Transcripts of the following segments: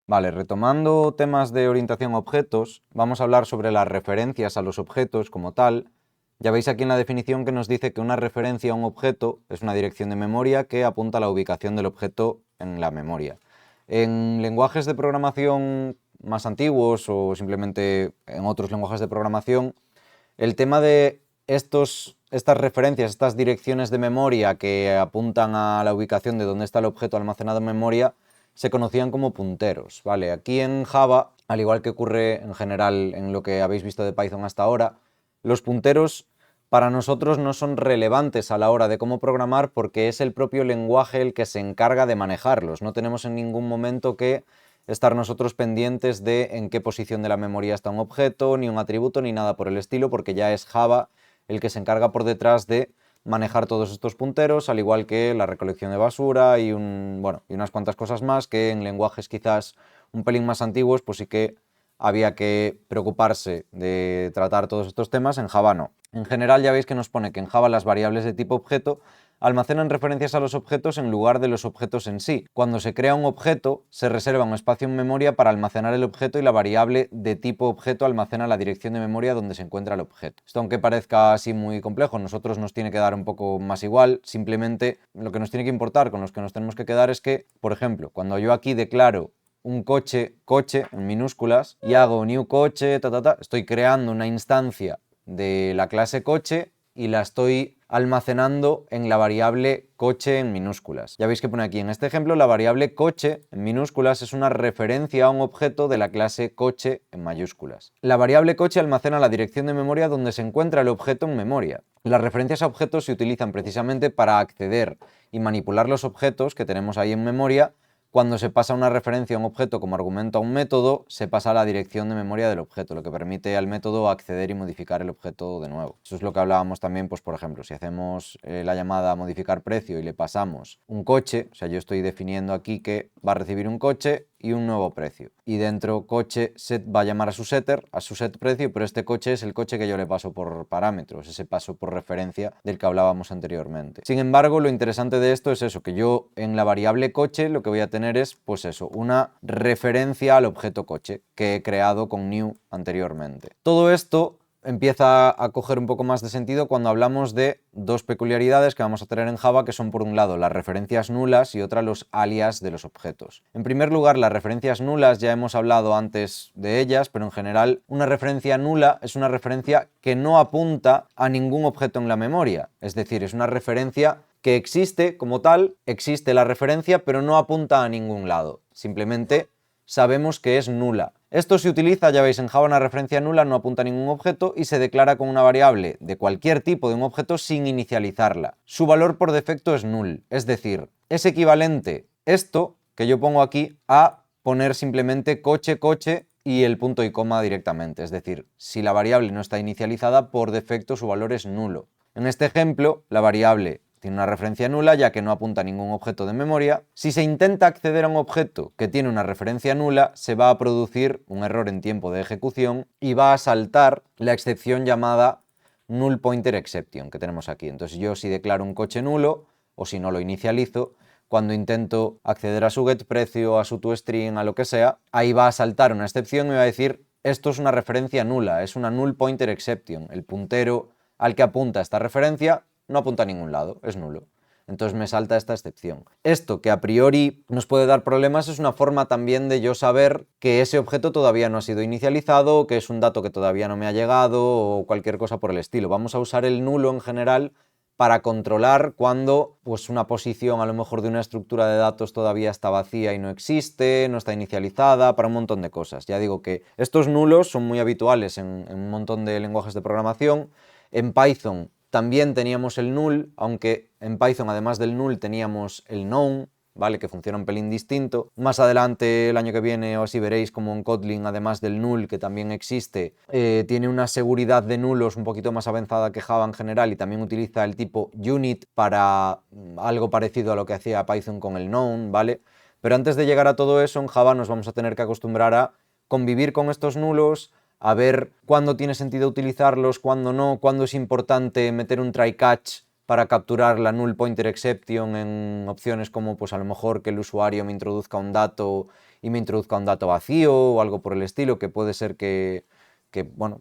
Vale, retomando temas de orientación a objetos, vamos a hablar sobre las referencias a los objetos como tal. Ya veis aquí en la definición que nos dice que una referencia a un objeto es una dirección de memoria que apunta a la ubicación del objeto en la memoria. En lenguajes de programación más antiguos o simplemente en otros lenguajes de programación, el tema de estas referencias, estas direcciones de memoria que apuntan a la ubicación de dónde está el objeto almacenado en memoria, se conocían como punteros, ¿vale? Aquí en Java, al igual que ocurre en general en lo que habéis visto de Python hasta ahora, los punteros para nosotros no son relevantes a la hora de cómo programar porque es el propio lenguaje el que se encarga de manejarlos. No tenemos en ningún momento que estar nosotros pendientes de en qué posición de la memoria está un objeto, ni un atributo, ni nada por el estilo, porque ya es Java el que se encarga por detrás de manejar todos estos punteros, al igual que la recolección de basura y, y unas cuantas cosas más que en lenguajes quizás un pelín más antiguos, pues sí que había que preocuparse de tratar todos estos temas. En Java no. En general ya veis que nos pone que en Java las variables de tipo objeto almacenan referencias a los objetos en lugar de los objetos en sí. Cuando se crea un objeto, se reserva un espacio en memoria para almacenar el objeto y la variable de tipo objeto almacena la dirección de memoria donde se encuentra el objeto. Esto, aunque parezca así muy complejo, a nosotros nos tiene que dar un poco más igual. Simplemente lo que nos tiene que importar, con los que nos tenemos que quedar, es que, por ejemplo, cuando yo aquí declaro un coche en minúsculas y hago new coche, estoy creando una instancia de la clase coche y la estoy almacenando en la variable coche en minúsculas. Ya veis que pone aquí en este ejemplo la variable coche en minúsculas es una referencia a un objeto de la clase coche en mayúsculas. La variable coche almacena la dirección de memoria donde se encuentra el objeto en memoria. Las referencias a objetos se utilizan precisamente para acceder y manipular los objetos que tenemos ahí en memoria. Cuando se pasa una referencia a un objeto como argumento a un método, se pasa a la dirección de memoria del objeto, lo que permite al método acceder y modificar el objeto de nuevo. Eso es lo que hablábamos también, pues por ejemplo, si hacemos la llamada a modificar precio y le pasamos un coche, o sea, yo estoy definiendo aquí que va a recibir un coche y un nuevo precio. Y dentro coche set va a llamar a su setter, a su set precio, pero este coche es el coche que yo le paso por parámetros, ese paso por referencia del que hablábamos anteriormente. Sin embargo, lo interesante de esto es eso, que yo en la variable coche lo que voy a tener es, pues eso, una referencia al objeto coche que he creado con new anteriormente. Todo esto empieza a coger un poco más de sentido cuando hablamos de dos peculiaridades que vamos a tener en Java, que son por un lado las referencias nulas y otra los alias de los objetos. En primer lugar, las referencias nulas ya hemos hablado antes de ellas, pero en general una referencia nula es una referencia que no apunta a ningún objeto en la memoria, es decir, es una referencia que existe como tal, existe la referencia, pero no apunta a ningún lado, simplemente sabemos que es nula. Esto se utiliza, ya veis, en Java una referencia nula no apunta a ningún objeto y se declara con una variable de cualquier tipo de un objeto sin inicializarla. Su valor por defecto es null, es decir, es equivalente esto que yo pongo aquí a poner simplemente coche y el punto y coma directamente. Es decir, si la variable no está inicializada, por defecto su valor es nulo. En este ejemplo, la variable tiene una referencia nula ya que no apunta a ningún objeto de memoria. Si se intenta acceder a un objeto que tiene una referencia nula, se va a producir un error en tiempo de ejecución y va a saltar la excepción llamada null pointer exception que tenemos aquí. Entonces yo si declaro un coche nulo o si no lo inicializo, cuando intento acceder a su getPrecio, a su toString, a lo que sea, ahí va a saltar una excepción y va a decir esto es una referencia nula, es una null pointer exception. El puntero al que apunta esta referencia no apunta a ningún lado, es nulo. Entonces me salta esta excepción. Esto, que a priori nos puede dar problemas, es una forma también de yo saber que ese objeto todavía no ha sido inicializado, que es un dato que todavía no me ha llegado o cualquier cosa por el estilo. Vamos a usar el nulo en general para controlar cuando pues, una posición a lo mejor de una estructura de datos todavía está vacía y no existe, no está inicializada, para un montón de cosas. Ya digo que estos nulos son muy habituales en un montón de lenguajes de programación. En Python también teníamos el null, aunque en Python además del null teníamos el known, ¿vale? Que funciona un pelín distinto. Más adelante, el año que viene, o así veréis como en Kotlin, además del null, que también existe, tiene una seguridad de nulos un poquito más avanzada que Java en general y también utiliza el tipo unit para algo parecido a lo que hacía Python con el known, ¿vale? Pero antes de llegar a todo eso, en Java nos vamos a tener que acostumbrar a convivir con estos nulos, a ver cuándo tiene sentido utilizarlos, cuándo no, cuándo es importante meter un try catch para capturar la null pointer exception en opciones como pues a lo mejor que el usuario me introduzca un dato y me introduzca un dato vacío o algo por el estilo, que puede ser que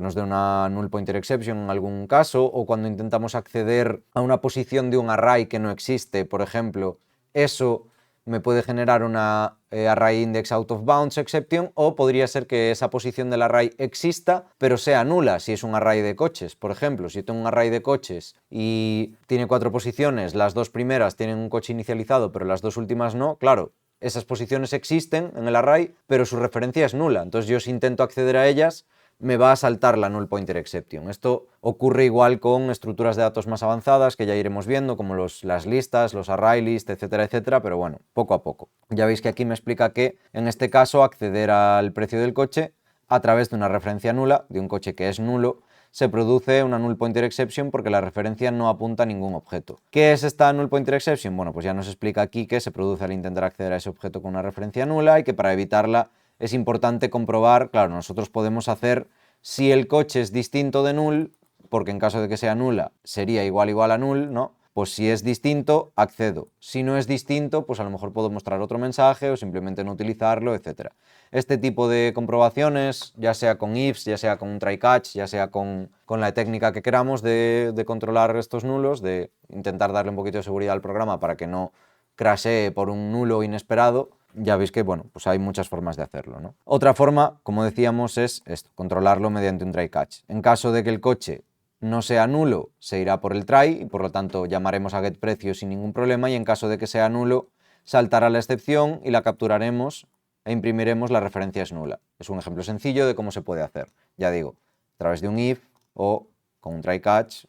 nos dé una null pointer exception en algún caso, o cuando intentamos acceder a una posición de un array que no existe, por ejemplo, eso me puede generar una array index out of bounds exception, o podría ser que esa posición del array exista pero sea nula si es un array de coches. Por ejemplo, si tengo un array de coches y tiene 4 posiciones, las 2 primeras tienen un coche inicializado pero las 2 últimas no, claro, esas posiciones existen en el array pero su referencia es nula, entonces yo si intento acceder a ellas me va a saltar la null pointer exception. Esto ocurre igual con estructuras de datos más avanzadas que ya iremos viendo, como las listas, los array list, etcétera, etcétera, pero bueno, poco a poco. Ya veis que aquí me explica que, en este caso, acceder al precio del coche a través de una referencia nula, de un coche que es nulo, se produce una null pointer exception porque la referencia no apunta a ningún objeto. ¿Qué es esta null pointer exception? Bueno, pues ya nos explica aquí que se produce al intentar acceder a ese objeto con una referencia nula y que para evitarla es importante comprobar, claro, nosotros podemos hacer si el coche es distinto de null, porque en caso de que sea nula sería igual a null, ¿no? Pues si es distinto, accedo. Si no es distinto, pues a lo mejor puedo mostrar otro mensaje o simplemente no utilizarlo, etc. Este tipo de comprobaciones, ya sea con ifs, ya sea con un try catch, ya sea con la técnica que queramos de controlar estos nulos, de intentar darle un poquito de seguridad al programa para que no crashee por un nulo inesperado, ya veis que, bueno, pues hay muchas formas de hacerlo, ¿no? Otra forma, como decíamos, es esto, controlarlo mediante un try catch. En caso de que el coche no sea nulo, se irá por el try y por lo tanto llamaremos a getPrecio sin ningún problema, y en caso de que sea nulo, saltará la excepción y la capturaremos e imprimiremos la referencia es nula. Es un ejemplo sencillo de cómo se puede hacer, ya digo, a través de un if o con un try catch,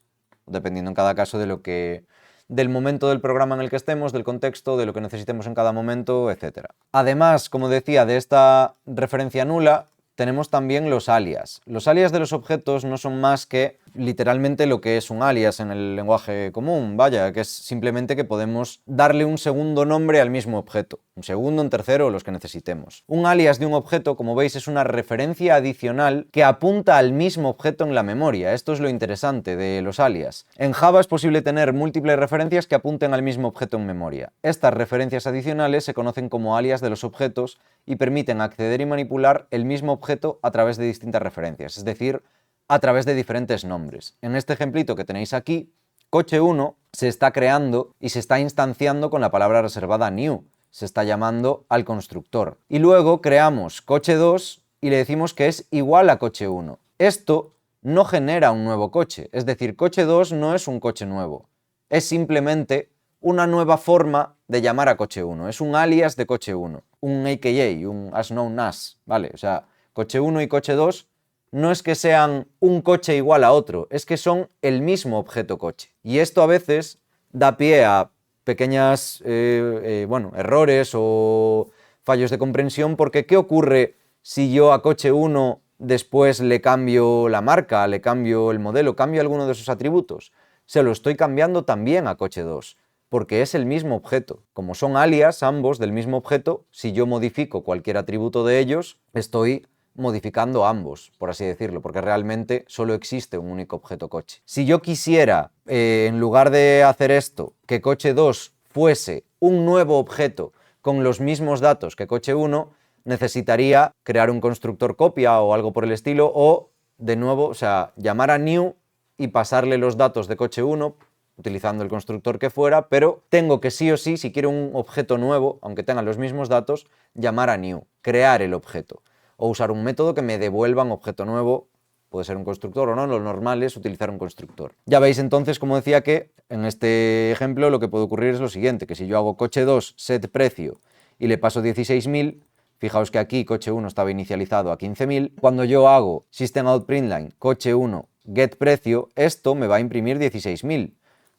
dependiendo en cada caso del momento del programa en el que estemos, del contexto, de lo que necesitemos en cada momento, etc. Además, como decía, de esta referencia nula, tenemos también los alias. Los alias de los objetos no son más que literalmente lo que es un alias en el lenguaje común, vaya, que es simplemente que podemos darle un segundo nombre al mismo objeto, un segundo, un tercero, los que necesitemos. Un alias de un objeto, como veis, es una referencia adicional que apunta al mismo objeto en la memoria. Esto es lo interesante de los alias. En Java es posible tener múltiples referencias que apunten al mismo objeto en memoria. Estas referencias adicionales se conocen como alias de los objetos y permiten acceder y manipular el mismo objeto a través de distintas referencias, es decir, a través de diferentes nombres. En este ejemplito que tenéis aquí, coche 1 se está creando y se está instanciando con la palabra reservada new. Se está llamando al constructor. Y luego creamos coche 2 y le decimos que es igual a coche 1. Esto no genera un nuevo coche, es decir, coche 2 no es un coche nuevo. Es simplemente una nueva forma de llamar a coche 1. Es un alias de coche 1, un AKA, un as known as, ¿vale? O sea, coche 1 y coche 2 no es que sean un coche igual a otro, es que son el mismo objeto coche. Y esto a veces da pie a pequeños errores o fallos de comprensión, porque ¿qué ocurre si yo a coche 1 después le cambio la marca, le cambio el modelo, cambio alguno de sus atributos? Se lo estoy cambiando también a coche 2, porque es el mismo objeto. Como son alias ambos del mismo objeto, si yo modifico cualquier atributo de ellos, estoy modificando ambos, por así decirlo, porque realmente solo existe un único objeto coche. Si yo quisiera, en lugar de hacer esto, que coche 2 fuese un nuevo objeto con los mismos datos que coche 1, necesitaría crear un constructor copia o algo por el estilo, o de nuevo, o sea, llamar a new y pasarle los datos de coche 1 utilizando el constructor que fuera, pero tengo que sí o sí, si quiero un objeto nuevo, aunque tengan los mismos datos, llamar a new, crear el objeto, o usar un método que me devuelva un objeto nuevo. Puede ser un constructor o no, lo normal es utilizar un constructor. Ya veis entonces, como decía, que en este ejemplo lo que puede ocurrir es lo siguiente, que si yo hago coche 2 set precio y le paso 16.000, fijaos que aquí coche 1 estaba inicializado a 15.000, cuando yo hago system.out.println coche 1 get precio, esto me va a imprimir 16.000,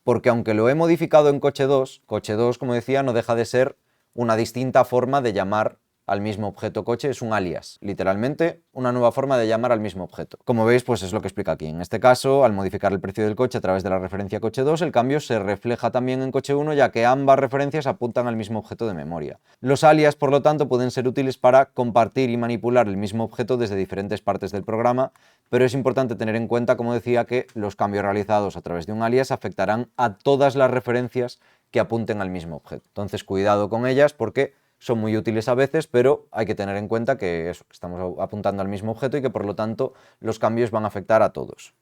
porque aunque lo he modificado en coche 2, como decía, no deja de ser una distinta forma de llamar al mismo objeto coche es un alias, literalmente una nueva forma de llamar al mismo objeto. Como veis, pues es lo que explica aquí. En este caso, al modificar el precio del coche a través de la referencia coche 2, el cambio se refleja también en coche 1, ya que ambas referencias apuntan al mismo objeto de memoria. Los alias, por lo tanto, pueden ser útiles para compartir y manipular el mismo objeto desde diferentes partes del programa, pero es importante tener en cuenta, como decía, que los cambios realizados a través de un alias afectarán a todas las referencias que apunten al mismo objeto. Entonces, cuidado con ellas porque son muy útiles a veces, pero hay que tener en cuenta que estamos apuntando al mismo objeto y que por lo tanto los cambios van a afectar a todos.